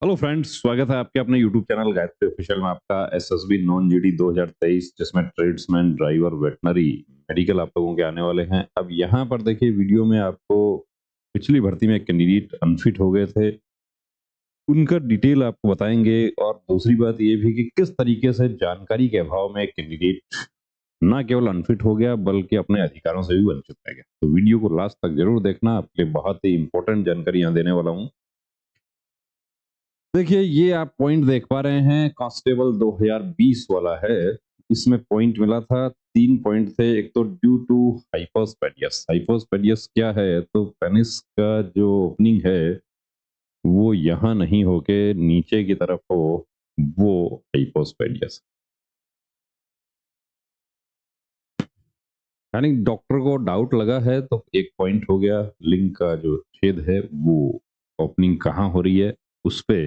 Hello friends, स्वागत है आपके अपने यूट्यूब चैनल गायत्री ऑफिशियल में। आपका एसएसबी नॉन जीडी 2023 जिसमें ट्रेड्समैन, ड्राइवर, वेटनरी, मेडिकल आप लोगों के आने वाले हैं। अब यहाँ पर देखिए वीडियो में आपको पिछली भर्ती में एक कैंडिडेट अनफिट हो गए थे, उनका डिटेल आपको बताएंगे। और दूसरी बात ये भी कि किस तरीके से जानकारी के अभाव में एक कैंडिडेट ना केवल अनफिट हो गया बल्कि अपने अधिकारों से भी वंचित रह गया। तो वीडियो को लास्ट तक जरूर देखना, आपके लिए बहुत ही इंपॉर्टेंट जानकारी यहाँ देने वाला हूँ। देखिए ये आप पॉइंट देख पा रहे हैं, कांस्टेबल 2020 वाला है। इसमें पॉइंट मिला था, 3 पॉइंट थे। एक तो ड्यू टू हाइपोस्पेडियस। हाइपोस्पेडियस क्या है? तो पेनिस का जो ओपनिंग है वो यहाँ नहीं होके नीचे की तरफ हो, वो हाइपोस्पेडियस। यानी डॉक्टर को डाउट लगा है तो एक पॉइंट हो गया, लिंग का जो छेद है वो ओपनिंग कहाँ हो रही है उस पे।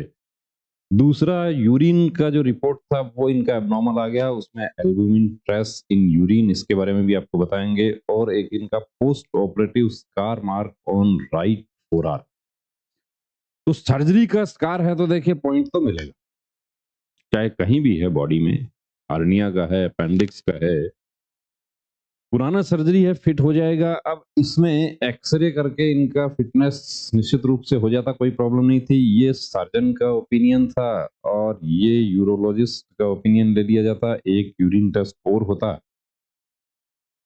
दूसरा, यूरिन का जो रिपोर्ट था वो इनका एब्नॉर्मल आ गया, उसमें एल्बुमिन ट्रेस इन यूरिन, इसके बारे में भी आपको बताएंगे। और एक इनका post operative scar mark on right forearm. तो सर्जरी का स्कार है तो देखिए पॉइंट तो मिलेगा, चाहे कहीं भी है बॉडी में। हार्निया का है, अपेंडिक्स का है, पुराना सर्जरी है, फिट हो जाएगा। अब इसमें एक्सरे करके इनका फिटनेस निश्चित रूप से हो जाता, कोई प्रॉब्लम नहीं थी। ये सर्जन का ओपिनियन था और ये यूरोलॉजिस्ट का ओपिनियन ले लिया जाता, एक यूरिन टेस्ट और होता।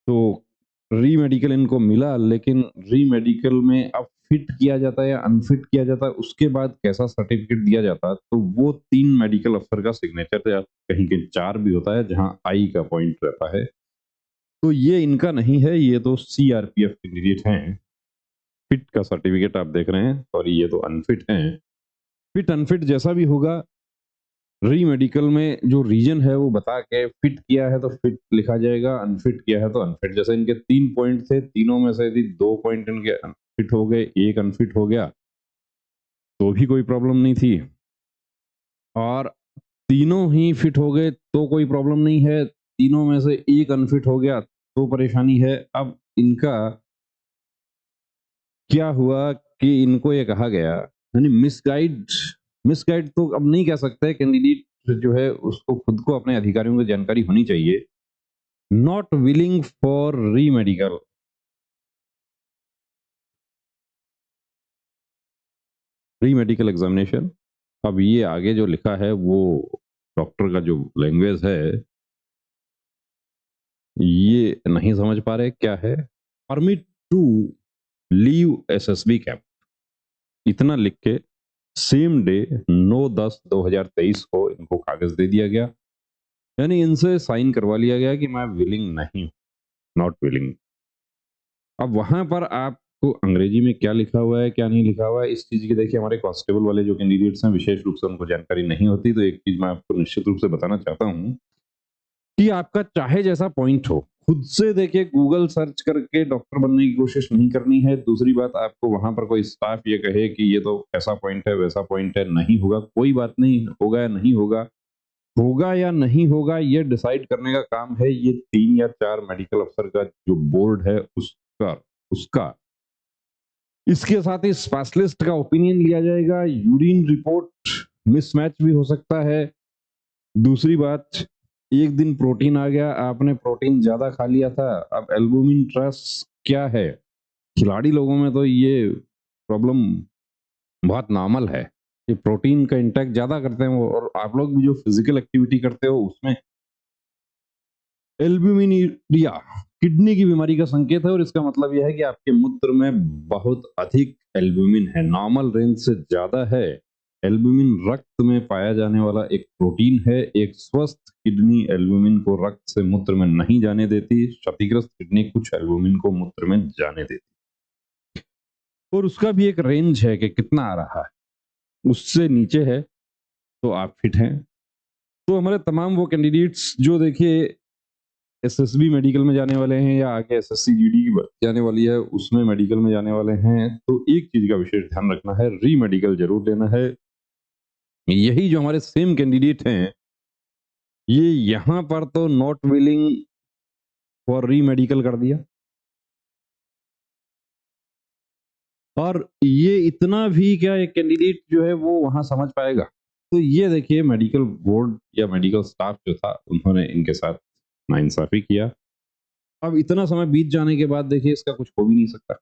तो री मेडिकल इनको मिला, लेकिन री मेडिकल में अब फिट किया जाता है या अनफिट किया जाता है, उसके बाद कैसा सर्टिफिकेट दिया जाता, तो वो 3 मेडिकल अफसर का सिग्नेचर या कहीं के 4 भी होता है, जहां आई का पॉइंट रहता है। तो ये इनका नहीं है, ये तो सीआरपीएफ कैंडिडेट हैं। फिट का सर्टिफिकेट आप देख रहे हैं और ये तो अनफिट हैं। फिट अनफिट जैसा भी होगा, री मेडिकल में जो रीजन है वो बता के, फिट किया है तो फिट लिखा जाएगा, अनफिट किया है तो अनफिट। जैसे इनके 3 पॉइंट थे, तीनों में से यदि 2 पॉइंट इनके फिट हो गए, एक अनफिट हो गया, तो भी कोई प्रॉब्लम नहीं थी। और तीनों ही फिट हो गए तो कोई प्रॉब्लम नहीं है, तीनों में से एक अनफिट हो गया तो परेशानी है। अब इनका क्या हुआ कि इनको ये कहा गया, यानी मिसगाइड। मिसगाइड तो अब नहीं कह सकते, कैंडिडेट जो है उसको खुद को अपने अधिकारियों की जानकारी होनी चाहिए। नॉट विलिंग फॉर री मेडिकल। री मेडिकल एग्जामिनेशन। अब ये आगे जो लिखा है वो डॉक्टर का जो लैंग्वेज है ये नहीं समझ पा रहे क्या है। Permit to leave SSB camp, इतना लिख के सेम डे 9/10/2023 को इनको कागज दे दिया गया। यानी इनसे साइन करवा लिया गया कि मैं विलिंग नहीं हूं, नॉट विलिंग। अब वहां पर आपको अंग्रेजी में क्या लिखा हुआ है क्या नहीं लिखा हुआ है, इस चीज की देखिए हमारे कांस्टेबल वाले जो कैंडिडेट्स हैं विशेष रूप से उनको जानकारी नहीं होती। तो एक चीज मैं आपको निश्चित रूप से बताना चाहता हूं कि आपका चाहे जैसा पॉइंट हो, खुद से देखिए गूगल सर्च करके डॉक्टर बनने की कोशिश नहीं करनी है। दूसरी बात, आपको वहां पर कोई स्टाफ ये कहे कि ये तो ऐसा पॉइंट है वैसा पॉइंट है, नहीं होगा, कोई बात नहीं, होगा या नहीं होगा। होगा या नहीं होगा ये डिसाइड करने का काम है ये 3 या 4 मेडिकल अफसर का जो बोर्ड है उसका उसका इसके साथ ही स्पेशलिस्ट का ओपिनियन लिया जाएगा। यूरिन रिपोर्ट मिसमैच भी हो सकता है। दूसरी बात, एक दिन प्रोटीन आ गया, आपने प्रोटीन ज्यादा खा लिया था, अब एल्बुमिन ट्रेस क्या है? खिलाड़ी लोगों में तो ये प्रॉब्लम बहुत नॉर्मल है कि प्रोटीन का इंटेक ज्यादा करते हैं वो। और आप लोग भी जो फिजिकल एक्टिविटी करते हो उसमें एल्ब्यूमिनिरिया किडनी की बीमारी का संकेत है, और इसका मतलब यह है कि आपके मूत्र में बहुत अधिक एल्ब्यूमिन है, नॉर्मल रेंज से ज्यादा है। एल्ब्यूमिन रक्त में पाया जाने वाला एक प्रोटीन है। एक स्वस्थ किडनी एल्ब्यूमिन को रक्त से मूत्र में नहीं जाने देती, क्षतिग्रस्त किडनी कुछ एल्ब्यूमिन को मूत्र में जाने देती। और उसका भी एक रेंज है कि कितना आ रहा है, उससे नीचे है तो आप फिट हैं। तो हमारे तमाम वो कैंडिडेट्स जो देखिए एसएसबी मेडिकल में जाने वाले हैं या आगे एसएससी जीडी की भर्ती जाने वाली है उसमें मेडिकल में जाने वाले हैं, तो एक चीज का विशेष ध्यान रखना है, री मेडिकल जरूर लेना है। यही जो हमारे सेम कैंडिडेट हैं, ये यहां पर तो नॉट विलिंग फॉर री मेडिकल कर दिया। और ये इतना भी क्या एक कैंडिडेट जो है वो वहां समझ पाएगा? तो ये देखिए मेडिकल बोर्ड या मेडिकल स्टाफ जो था उन्होंने इनके साथ नाइंसाफी किया। अब इतना समय बीत जाने के बाद देखिए इसका कुछ हो भी नहीं सकता।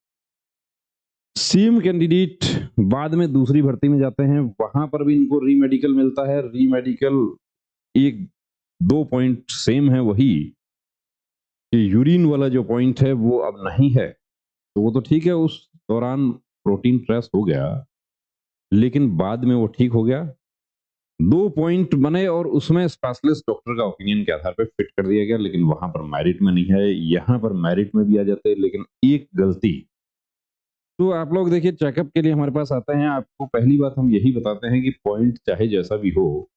सेम कैंडिडेट बाद में दूसरी भर्ती में जाते हैं, वहां पर भी इनको री मेडिकल मिलता है। री मेडिकल एक 2 पॉइंट सेम है वही, कि यूरिन वाला जो पॉइंट है वो अब नहीं है। तो वो तो ठीक है, उस दौरान प्रोटीन ट्रेस हो गया, लेकिन बाद में वो ठीक हो गया। 2 पॉइंट बने और उसमें स्पेशलिस्ट डॉक्टर का ओपिनियन के आधार पे फिट कर दिया गया, लेकिन वहां पर मेरिट में नहीं है। यहाँ पर मेरिट में भी आ जाते हैं, लेकिन एक गलती। तो आप लोग देखिए चेकअप के लिए हमारे पास आते हैं, आपको पहली बात हम यही बताते हैं कि पॉइंट चाहे जैसा भी हो,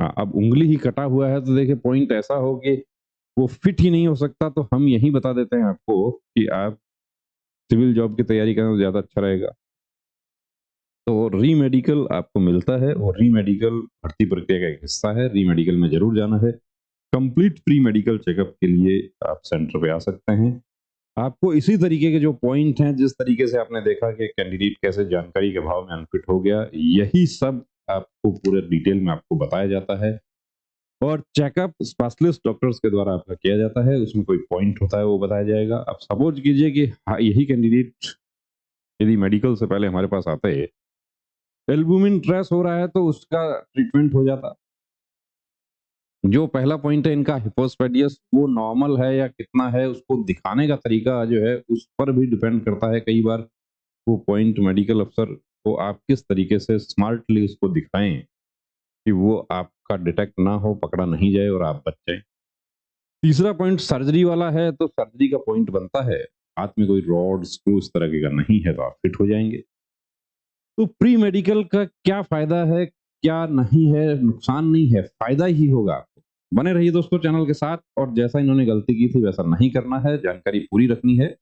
हाँ, अब उंगली ही कटा हुआ है तो देखिए पॉइंट ऐसा हो कि वो फिट ही नहीं हो सकता, तो हम यही बता देते हैं आपको कि आप सिविल जॉब की तैयारी करना ज़्यादा अच्छा रहेगा। तो री मेडिकल आपको मिलता है और री मेडिकल भर्ती प्रक्रिया का एक हिस्सा है। री मेडिकल में ज़रूर जाना है। कंप्लीट फ्री मेडिकल चेकअप के लिए आप सेंटर पे आ सकते हैं। आपको इसी तरीके के जो पॉइंट हैं, जिस तरीके से आपने देखा कि कैंडिडेट कैसे जानकारी के अभाव में अनफिट हो गया, यही सब आपको पूरे डिटेल में आपको बताया जाता है। और चेकअप स्पेशलिस्ट डॉक्टर्स के द्वारा आपका किया जाता है। उसमें कोई पॉइंट होता है वो बताया जाएगा। अब सपोज कीजिए कि हाँ, यही कैंडिडेट यदि मेडिकल से पहले हमारे पास आते, एल्बुमिन ट्रेस हो रहा है तो उसका ट्रीटमेंट हो जाता। जो पहला पॉइंट है इनका हिपोस्पेडियस, वो नॉर्मल है या कितना है, उसको दिखाने का तरीका जो है उस पर भी डिपेंड करता है। कई बार वो पॉइंट मेडिकल अफसर को आप किस तरीके से स्मार्टली उसको दिखाएं कि वो आपका डिटेक्ट ना हो, पकड़ा नहीं जाए और आप बच जाएं। तीसरा पॉइंट सर्जरी वाला है, तो सर्जरी का पॉइंट बनता है, हाथ में कोई रॉड स्क्रू इस तरह का नहीं है तो आप फिट हो जाएंगे। तो प्री मेडिकल का क्या फायदा है, क्या नहीं है, नुकसान नहीं है, फायदा ही होगा आपको। बने रहिए दोस्तों चैनल के साथ, और जैसा इन्होंने गलती की थी वैसा नहीं करना है, जानकारी पूरी रखनी है।